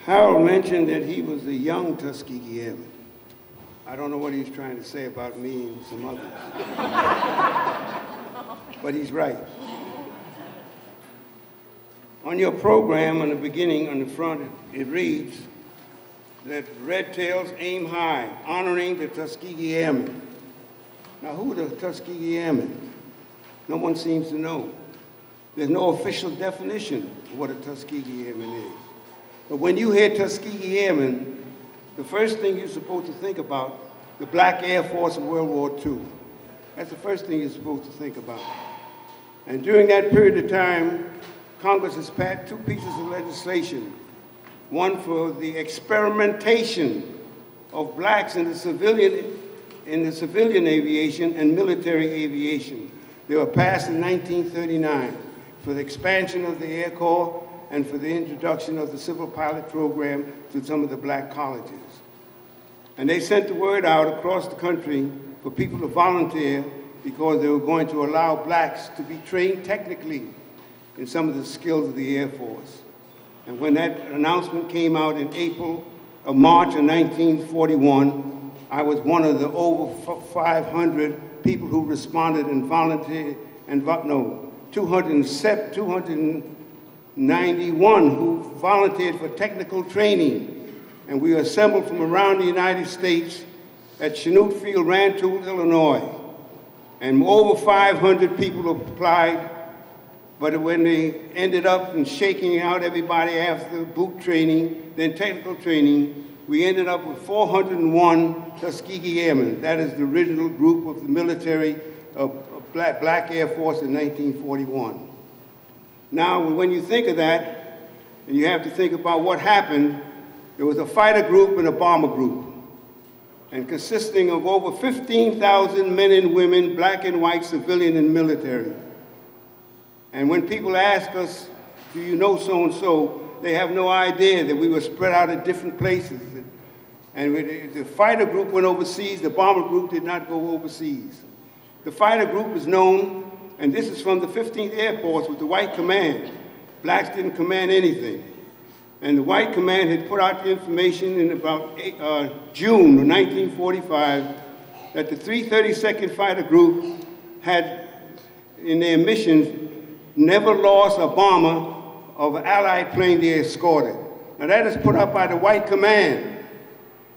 Harold mentioned that he was a young Tuskegee Airman. I don't know what he's trying to say about me and some others. But he's right. On your program, on the beginning, on the front, it reads that Red Tails aim high, honoring the Tuskegee Airmen. Now, who are the Tuskegee Airmen? No one seems to know. There's no official definition of what a Tuskegee Airman is. But when you hear Tuskegee Airmen, the first thing you're supposed to think about, the Black Air Force of World War II. That's the first thing you're supposed to think about. And during that period of time, Congress has passed two pieces of legislation. One for the experimentation of blacks in the civilian aviation and military aviation. They were passed in 1939 for the expansion of the Air Corps and for the introduction of the civil pilot program to some of the black colleges. And they sent the word out across the country for people to volunteer because they were going to allow blacks to be trained technically in some of the skills of the Air Force. And when that announcement came out in March of 1941, I was one of the over 500 people who responded and volunteered, 291 who volunteered for technical training. And we were assembled from around the United States at Chanute Field, Rantoul, Illinois. And over 500 people applied, but when they ended up in shaking out everybody after boot training, then technical training, we ended up with 401 Tuskegee Airmen. That is the original group of the military Black Air Force in 1941. Now, when you think of that, and you have to think about what happened, there was a fighter group and a bomber group, and consisting of over 15,000 men and women, black and white, civilian and military. And when people ask us, do you know so-and-so, they have no idea that we were spread out at different places. And the fighter group went overseas, the bomber group did not go overseas. The fighter group is known, and this is from the 15th Air Force with the white command. Blacks didn't command anything. And the white command had put out the information in about June of 1945 that the 332nd Fighter Group had, in their missions, never lost a bomber of an Allied plane they escorted. Now that is put out by the white command.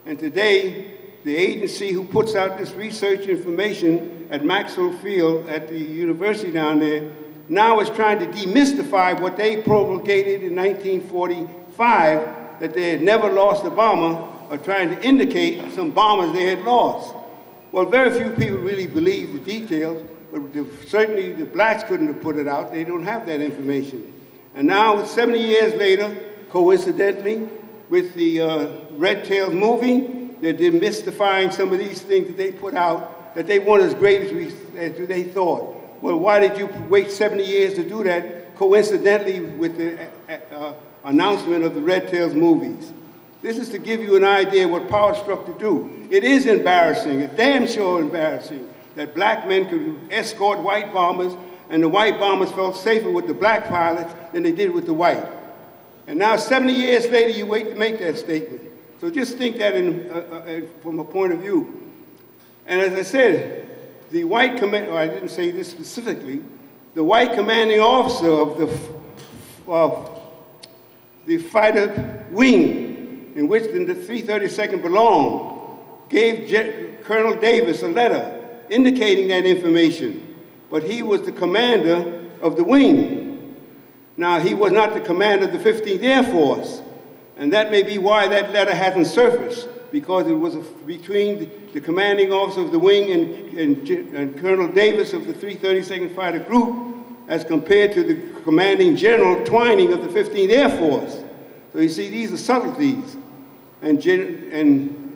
And today, the agency who puts out this research information at Maxwell Field at the university down there now is trying to demystify what they promulgated in 1945, that they had never lost a bomber, or trying to indicate some bombers they had lost. Well, very few people really believe the details, but certainly the blacks couldn't have put it out. They don't have that information. And now, 70 years later, coincidentally, with the Red Tails movie, they're demystifying some of these things that they put out, that they weren't as great as they thought. Well, why did you wait 70 years to do that, coincidentally with the announcement of the Red Tails movies? This is to give you an idea what power structure do. It is embarrassing, it's damn sure embarrassing, that black men could escort white bombers, and the white bombers felt safer with the black pilots than they did with the white. And now 70 years later, you wait to make that statement. So just think that from a point of view. And as I said, the white command, or I didn't say this specifically, the white commanding officer of the fighter wing in which the 332nd belonged gave Colonel Davis a letter indicating that information, but he was the commander of the wing. Now, he was not the commander of the 15th Air Force, and that may be why that letter hasn't surfaced, because it was between the commanding officer of the wing and Colonel Davis of the 332nd Fighter Group as compared to the commanding General Twining of the 15th Air Force. So you see, these are subtleties. And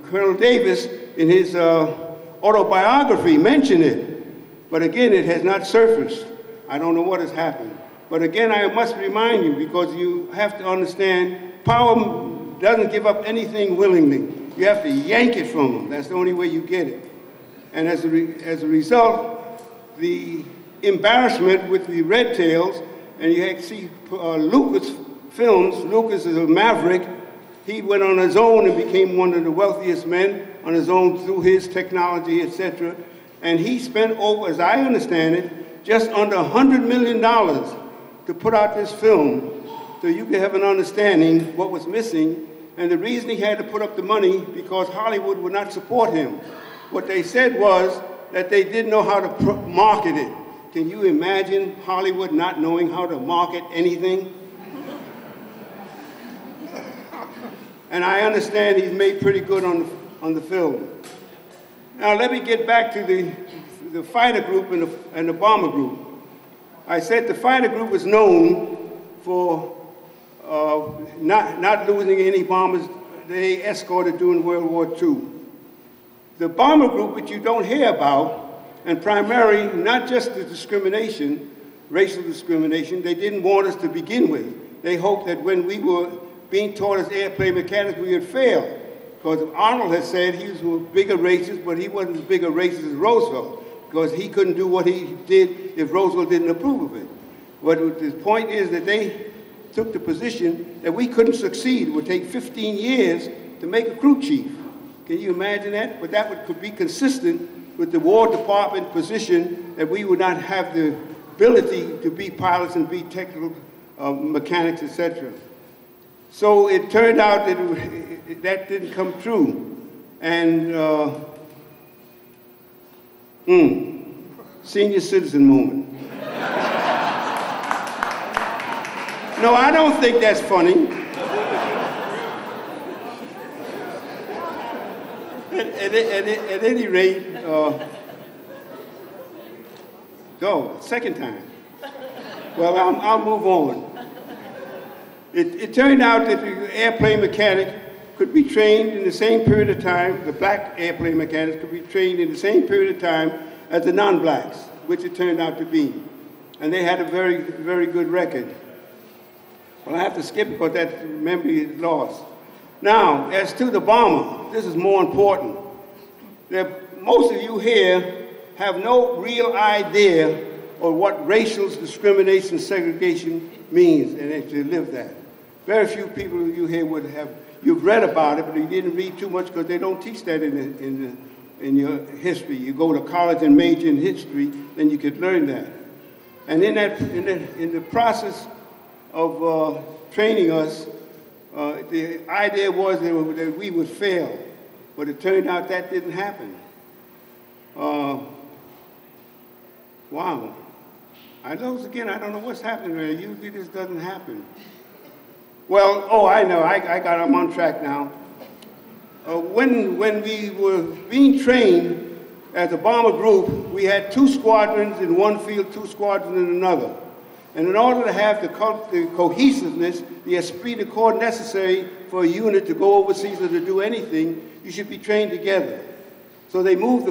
Colonel Davis, in his autobiography, mentioned it. But again, it has not surfaced. I don't know what has happened. But again, I must remind you, because you have to understand, power doesn't give up anything willingly. You have to yank it from them. That's the only way you get it. And as a result, the embarrassment with the Red Tails, and you see Lucas films, Lucas is a maverick, he went on his own and became one of the wealthiest men on his own through his technology, etc. And he spent over, as I understand it, just under $100 million to put out this film so you could have an understanding what was missing. And the reason he had to put up the money because Hollywood would not support him. What they said was that they didn't know how to market it. Can you imagine Hollywood not knowing how to market anything? And I understand he's made pretty good on the film. Now let me get back to the fighter group and the bomber group. I said the fighter group was known for not losing any bombers they escorted during World War II. The bomber group, which you don't hear about, and primarily not just the discrimination, racial discrimination, they didn't want us to begin with. They hoped that when we were being taught as airplane mechanics, we would fail. Because Arnold had said he was a bigger racist, but he wasn't as big a racist as Roosevelt, because he couldn't do what he did if Roosevelt didn't approve of it. But the point is that they took the position that we couldn't succeed. It would take 15 years to make a crew chief. Can you imagine that? But that could be consistent with the War Department position that we would not have the ability to be pilots and be technical mechanics, etc. So it turned out that that didn't come true. And senior citizen moment. No, I don't think that's funny. At any rate, second time. Well, I'll move on. It turned out that the airplane mechanic could be trained in the same period of time, the black airplane mechanics could be trained in the same period of time as the non-blacks, which it turned out to be. And they had a very, very good record. Well, I have to skip because that memory is lost. Now, as to the bomber, this is more important. Most of you here have no real idea of what racial discrimination segregation means and actually live that. Very few people of you here would have, you've read about it, but you didn't read too much because they don't teach that in your history. You go to college and major in history, then you could learn that. And in the process of training us, the idea was that we would fail, but it turned out that didn't happen. Wow. I know, again, I don't know what's happening there. Usually this doesn't happen. Well, oh, I know, I'm on track now. When we were being trained as a bomber group, we had 2 squadrons in one field, 2 squadrons in another. And in order to have the cohesiveness, the esprit de corps necessary for a unit to go overseas or to do anything, you should be trained together. So they moved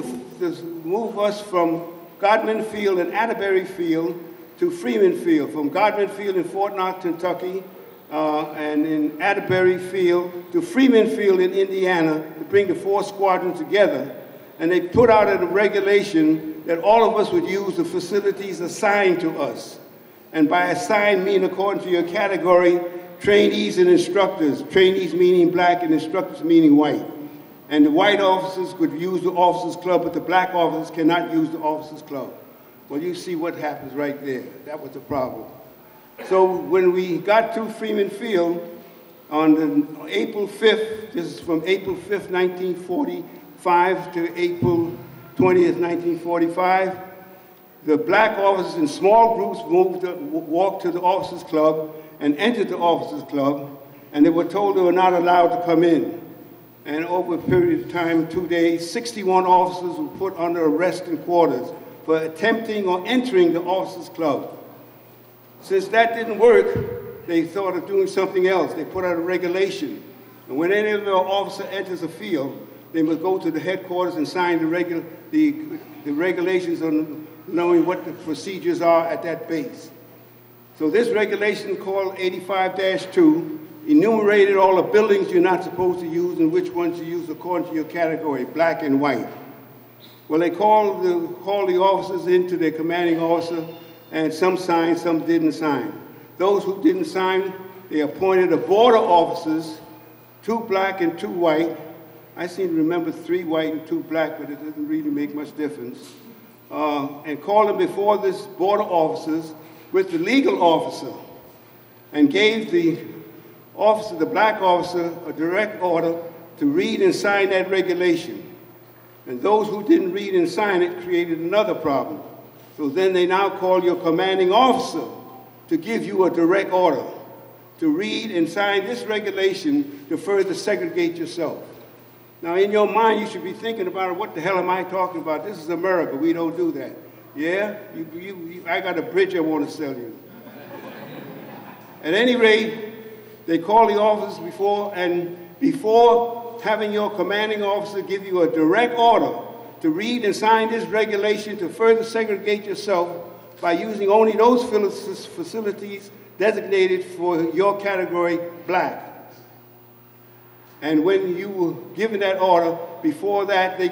us from Godman Field and Atterbury Field to Freeman Field, from Godman Field in Fort Knox, Kentucky, and in Atterbury Field to Freeman Field in Indiana to bring the 4 squadrons together. And they put out a regulation that all of us would use the facilities assigned to us. And by assigned, mean according to your category, trainees and instructors, trainees meaning black and instructors meaning white. And the white officers could use the officers' club, but the black officers cannot use the officers' club. Well, you see what happens right there. That was the problem. So when we got to Freeman Field on April 5th, this is from April 5th, 1945 to April 20th, 1945, the black officers in small groups walked to the officers' club and entered the officers' club, and they were told they were not allowed to come in. And over a period of time, 2 days, 61 officers were put under arrest in quarters for attempting or entering the officers' club. Since that didn't work, they thought of doing something else. They put out a regulation. And when any of the officer enters a field, they must go to the headquarters and sign the regulations on knowing what the procedures are at that base. So this regulation called 85-2 enumerated all the buildings you're not supposed to use and which ones you use according to your category, black and white. Well, they called the officers into their commanding officer, and some signed, some didn't sign. Those who didn't sign, they appointed a board of officers 2 black and 2 white. I seem to remember 3 white and 2 black, but it doesn't really make much difference. And called them before this border officers with the legal officer and gave the officer, the black officer, a direct order to read and sign that regulation. And those who didn't read and sign it created another problem. So then they now call your commanding officer to give you a direct order to read and sign this regulation to further segregate yourself. Now, in your mind, you should be thinking about, what the hell am I talking about? This is America. We don't do that. Yeah? I got a bridge I want to sell you. At any rate, they call the officers before, and before having your commanding officer give you a direct order to read and sign this regulation to further segregate yourself by using only those facilities designated for your category, black. And when you were given that order, before that, they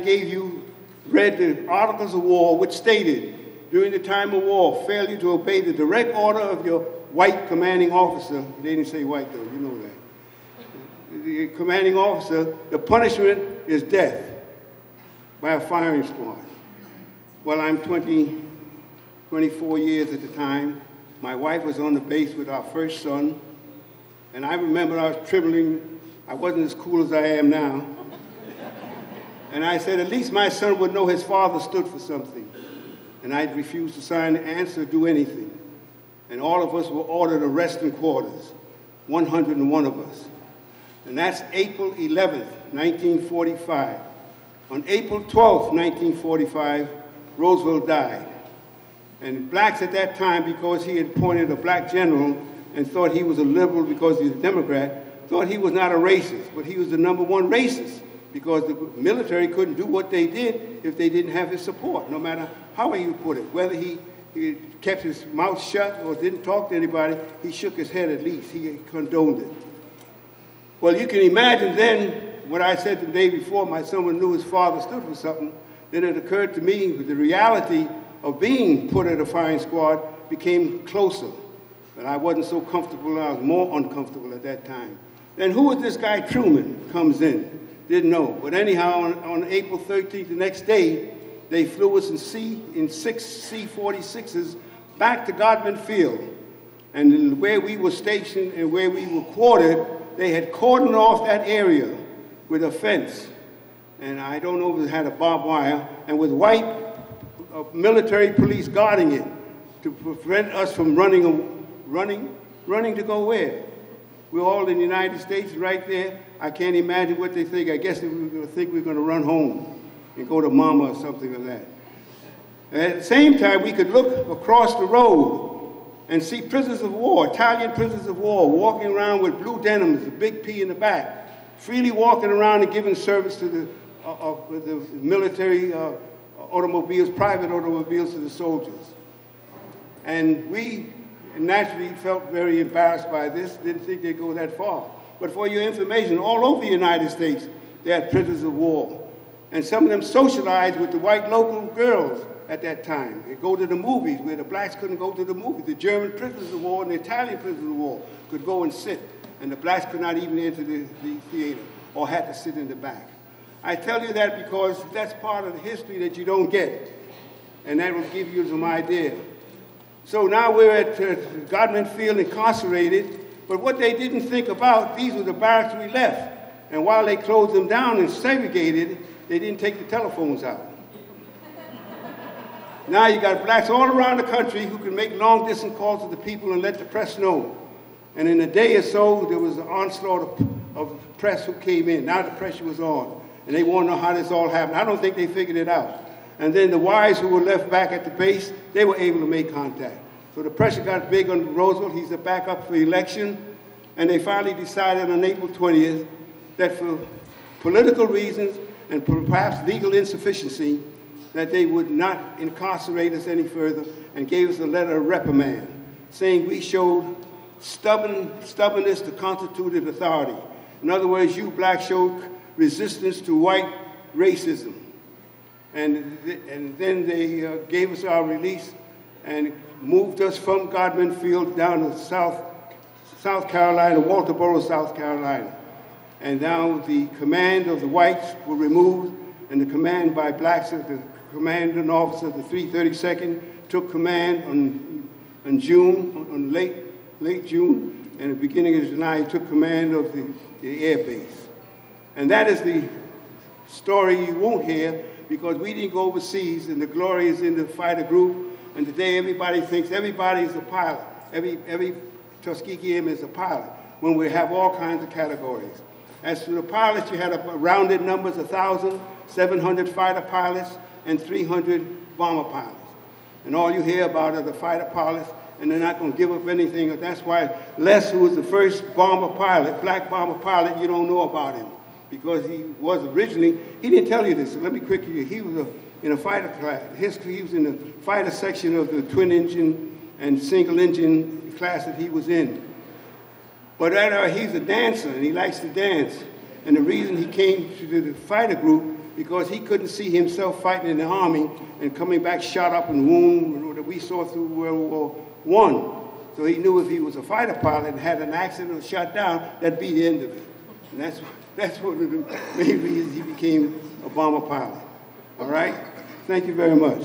read the Articles of War, which stated, during the time of war, failure to obey the direct order of your white commanding officer, they didn't say white though, you know that. The commanding officer, the punishment is death by a firing squad. Well, I'm 24 years at the time. My wife was on the base with our first son, and I remember I was trembling. I wasn't as cool as I am now. And I said, at least my son would know his father stood for something. And I refused to sign the answer, do anything. And all of us were ordered arresting quarters, 101 of us. And that's April 11th, 1945. On April 12th, 1945, Roosevelt died. And blacks at that time, because he had appointed a black general and thought he was a liberal because he was a Democrat, thought he was not a racist, but he was the #1 racist because the military couldn't do what they did if they didn't have his support, no matter how you put it. Whether he kept his mouth shut or didn't talk to anybody, he shook his head at least. He condoned it. Well, you can imagine then what I said the day before, my son knew his father stood for something. Then it occurred to me that the reality of being put at a firing squad became closer. But I wasn't so comfortable, I was more uncomfortable at that time. Then who was this guy Truman comes in? Didn't know. But anyhow, on April 13th, the next day, they flew us in 6 C-46s back to Godman Field. And where we were stationed and where we were quartered, they had cordoned off that area with a fence. And I don't know if it had a barbed wire, and with white military police guarding it to prevent us from running to go where? We're all in the United States right there. I can't imagine what they think. I guess they were going to think we're going to run home and go to mama or something like that. And at the same time, we could look across the road and see prisoners of war, Italian prisoners of war, walking around with blue denims, a big P in the back, freely walking around and giving service to the military automobiles, private automobiles to the soldiers. And we naturally felt very embarrassed by this, didn't think they'd go that far. But for your information, all over the United States, they had prisoners of war. And some of them socialized with the white local girls at that time. They'd go to the movies where the blacks couldn't go to the movies. The German prisoners of war and the Italian prisoners of war could go and sit, and the blacks could not even enter the theater or had to sit in the back. I tell you that because that's part of the history that you don't get, and that will give you some idea. So now we're at Godman Field incarcerated, but what they didn't think about, these were the barracks we left. And while they closed them down and segregated, they didn't take the telephones out. Now you got blacks all around the country who can make long-distance calls to the people and let the press know. And in a day or so, there was an onslaught of press who came in. Now the pressure was on, and they want to know how this all happened. I don't think they figured it out. And then the wives who were left back at the base, they were able to make contact. So the pressure got big on Roosevelt. He's a backup for election. And they finally decided on April 20th that for political reasons and perhaps legal insufficiency, that they would not incarcerate us any further and gave us a letter of reprimand saying we showed stubbornness to constituted authority. In other words, you blacks showed resistance to white racism. And then they gave us our release and moved us from Godman Field down to South Carolina, Walterboro, South Carolina. And now the command of the whites were removed, and the command by blacks, the commanding officer of the 332nd took command on late June, and the beginning of July, he took command of the air base. And that is the story you won't hear, because we didn't go overseas, and the glory is in the fighter group, and today everybody thinks everybody is a pilot. Every Tuskegee Airman is a pilot, when we have all kinds of categories. As to the pilots, you had rounded numbers, 1,700 fighter pilots and 300 bomber pilots. And all you hear about are the fighter pilots, and they're not going to give up anything. And that's why Les, who was the first bomber pilot, black bomber pilot, you don't know about him, because he was originally, he didn't tell you this, so let me quickly, he was in a fighter class. He was in the fighter section of the twin engine and single engine class that he was in. But he's a dancer, and he likes to dance. And the reason he came to the fighter group, because he couldn't see himself fighting in the Army and coming back shot up and wounded that we saw through World War I. So he knew if he was a fighter pilot and had an accident or shot down, that'd be the end of it. And that's one of the main reasons he became a bomber pilot. All right? Thank you very much.